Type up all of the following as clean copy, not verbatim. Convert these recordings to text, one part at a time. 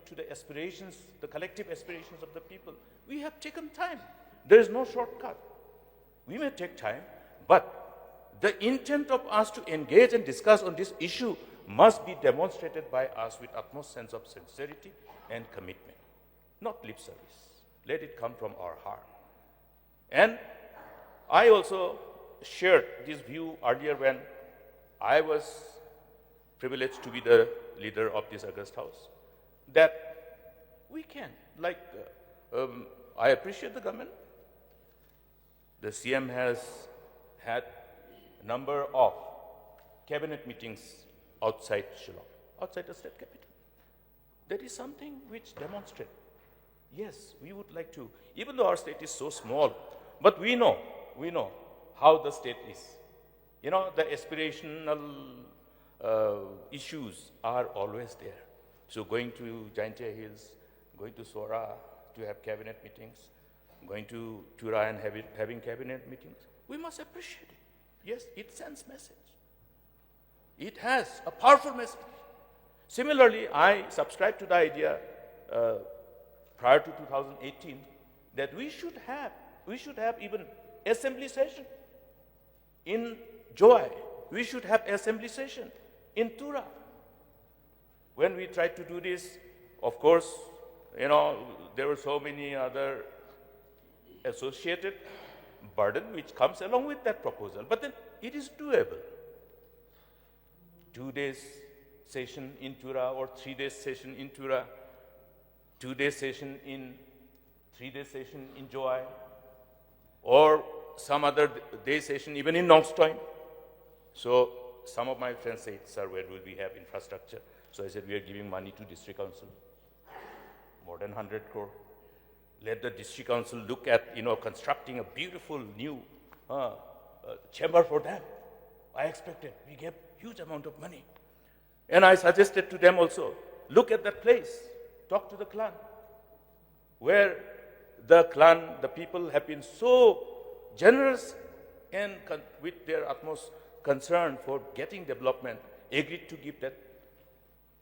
to the aspirations, the collective aspirations of the people. We have taken time. There is no shortcut. We may take time, but the intent of us to engage and discuss on this issue must be demonstrated by us with utmost sense of sincerity and commitment, not lip service. Let it come from our heart. And I also shared this view earlier when I was privileged to be the leader of this August House, that we can, I appreciate the government. The CM has had a number of cabinet meetings outside Shillong, outside the state capital. That is something which demonstrates, yes, we would like to, even though our state is so small, but we know how the state is. You know, the aspirational issues are always there. So going to Jaintia Hills, going to Sora to have cabinet meetings, going to Tura and having cabinet meetings, we must appreciate it. Yes, it sends message. It has a powerful message. Similarly, I subscribe to the idea prior to 2018 that we should have even assembly session in Joy. We should have assembly session in Tura. When we tried to do this, of course, you know, there were so many other associated burden which comes along with that proposal. But then it is doable. 2 days session in Tura or 3 days session in Tura, 2 days session in 3 days session in Joy, or some other day session even in Nongstoin. So some of my friends say, sir, where will we have infrastructure? So I said, we are giving money to district council, more than 100 crore. Let the district council look at, constructing a beautiful new chamber for them. I expected, we gave huge amount of money. And I suggested to them also, look at that place, talk to the clan, where the clan, the people have been so generous and with their utmost concern for getting development, agreed to give that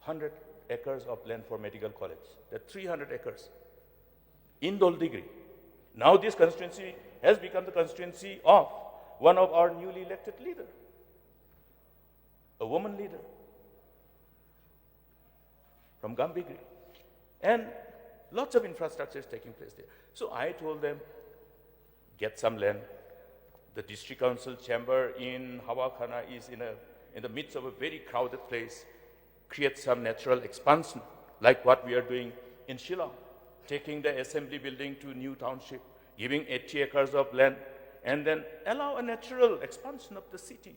100 acres of land for medical college, that 300 acres in Doldigri. Now this constituency has become the constituency of one of our newly elected leader, a woman leader from Gambigri. And lots of infrastructure is taking place there. So I told them, get some land. The district council chamber in Hawakhana is in the midst of a very crowded place. Create some natural expansion, like what we are doing in Shillong, taking the assembly building to new township, giving 80 acres of land, and then allow a natural expansion of the city.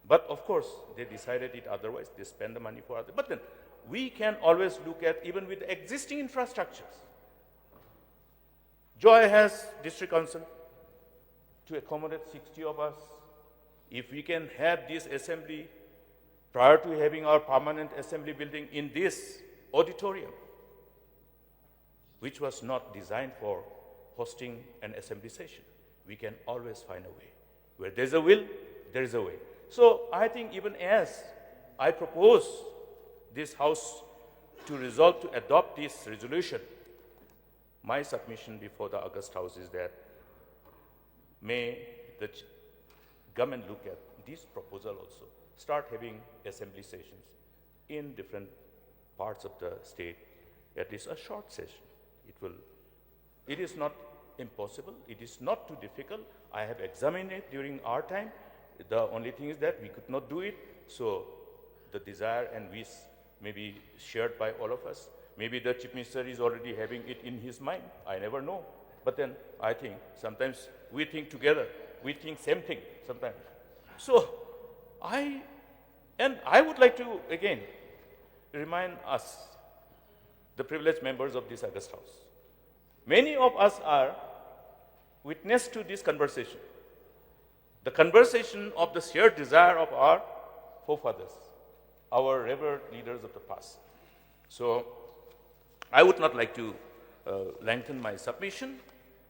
But of course, they decided it otherwise. They spend the money for others. But then we can always look at, even with existing infrastructures. Joy has district council to accommodate 60 of us. If we can have this assembly prior to having our permanent assembly building in this auditorium, which was not designed for hosting an assembly session, we can always find a way. Where there's a will, there is a way. So I think even as I propose this House to resolve to adopt this resolution, my submission before the August House is that may the government look at this proposal also, start having assembly sessions in different parts of the state, at least a short session. It is not impossible, it is not too difficult. I have examined it during our time. The only thing is that we could not do it, so the desire and wish may be shared by all of us. Maybe the Chief Minister is already having it in his mind, I never know. But then I think sometimes we think together, we think same thing sometimes. So I would like to again remind us, the privileged members of this August House. Many of us are witness to this conversation. The conversation of the shared desire of our forefathers, our revered leaders of the past. So I would not like to lengthen my submission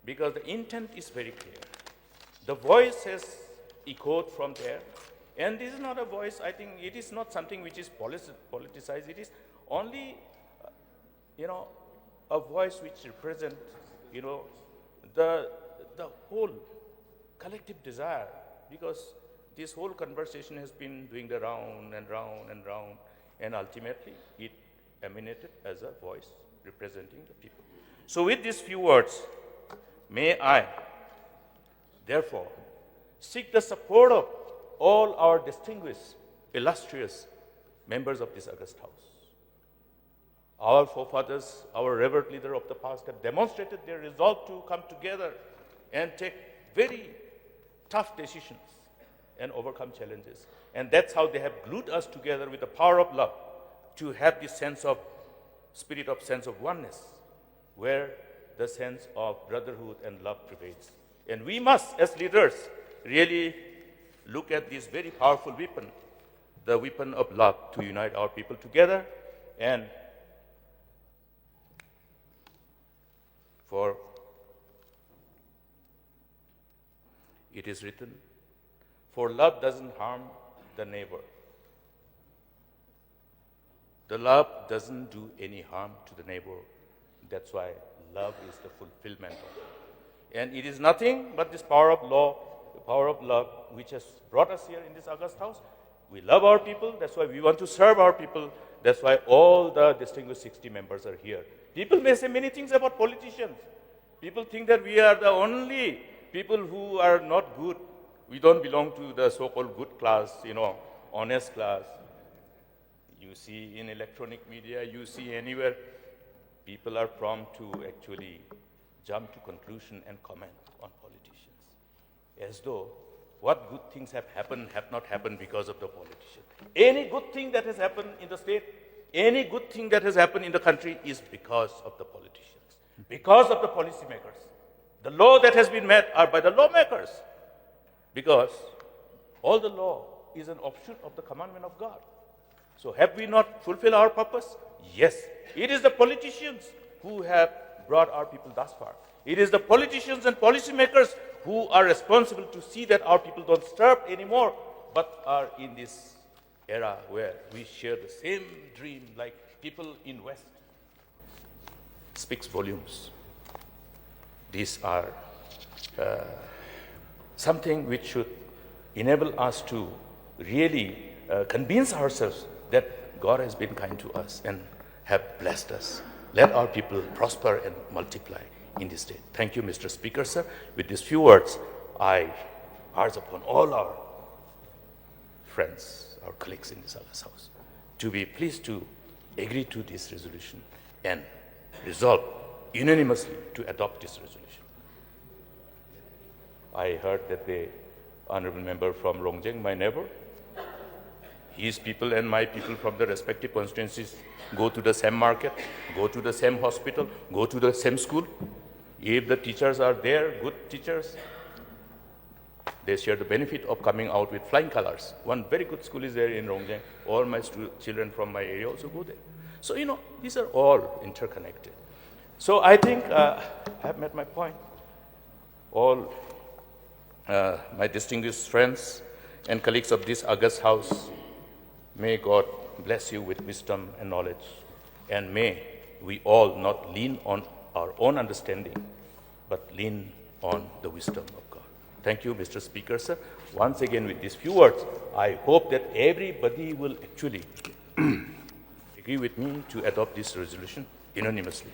because the intent is very clear. The voice has echoed from there, and this is not a voice, I think it is not something which is politicized, it is only a voice which represents, the whole collective desire, because this whole conversation has been doing the round and round and round, and ultimately it emanated as a voice representing the people. So with these few words, may I, therefore, seek the support of all our distinguished, illustrious members of this august House. Our forefathers, our revered leader of the past have demonstrated their resolve to come together and take very tough decisions and overcome challenges. And that's how they have glued us together with the power of love to have this sense of oneness, where the sense of brotherhood and love prevails. And we must, as leaders, really look at this very powerful weapon, the weapon of love, to unite our people together. And for it is written, for love doesn't harm the neighbor. The love doesn't do any harm to the neighbor. That's why love is the fulfillment of it. And it is nothing but this power of law, the power of love, which has brought us here in this august House. We love our people. That's why we want to serve our people. That's why all the distinguished 60 members are here. People may say many things about politicians. People think that we are the only people who are not good. We don't belong to the so-called good class, honest class. You see in electronic media, you see anywhere, people are prompt to actually jump to conclusion and comment on politicians, as though what good things have not happened because of the politician. Any good thing that has happened in the state, any good thing that has happened in the country is because of the politicians, because of the policymakers. The law that has been made are by the lawmakers, because all the law is an offshoot of the commandment of God. So have we not fulfilled our purpose? Yes. It is the politicians who have brought our people thus far. It is the politicians and policymakers who are responsible to see that our people don't starve anymore, but are in this era where we share the same dream like people in West. Speaks volumes. These are something which should enable us to really convince ourselves that God has been kind to us and have blessed us. Let our people prosper and multiply in this day. Thank you, Mr. Speaker, sir. With these few words, I urge upon all our friends, our colleagues in this august House, to be pleased to agree to this resolution and resolve unanimously to adopt this resolution. I heard that the honorable member from Rongjeng, my neighbor, his people and my people from the respective constituencies go to the same market, go to the same hospital, go to the same school. If the teachers are there, good teachers, they share the benefit of coming out with flying colors. One very good school is there in Rongjeng. All my children from my area also go there. So, these are all interconnected. So I think I have made my point. All my distinguished friends and colleagues of this august House, may God bless you with wisdom and knowledge, and may we all not lean on our own understanding, but lean on the wisdom of God. Thank you, Mr. Speaker, sir. Once again, with these few words, I hope that everybody will actually agree with me to adopt this resolution unanimously.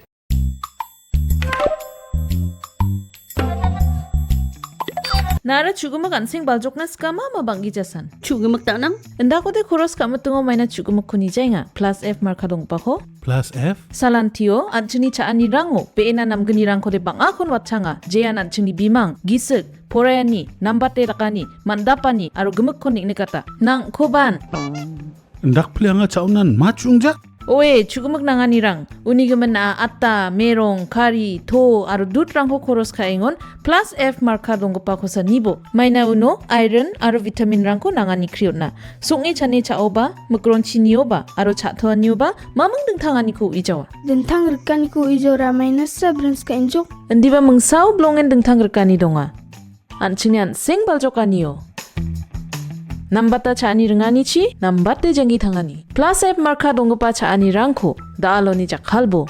Nara chugumak ansing baljokna skama mabanggi jasan. Chugumak tanam? Endako de koros kamu tungo maina chugumak kuni jainga. Plus F markadong pako. Plus F? Salantio anjuni chaani rango. Peena namgani rangko de bangakon watchanga. Jayan anjuni bimang. Gisik. Porayani. Nambate rakani. Mandapani. Aru gemuk konik nikata. Nang koban. Ndak plianga chaunan machungjak? Oe chugumak nanganirang unigaman na atta merong kari to aru dutrang ho koros kaingon plus F marka donggo pa ko sa nibo maina uno iron aru vitamin rang ko nangani kriotna songi chane chaoba mukron chinioba aru chathoa nioba mamang dengtangani ko ijawa Dentang rekan ku ijora maina sabrans ka injok. endiba mengsau blongen dengtang rekani donga anchinian seng baljokaniyo Nambata chaani rengani chi, nambate jangi thangani. Plus F marka dongpa chaani rangko, daaloni jakhalbo.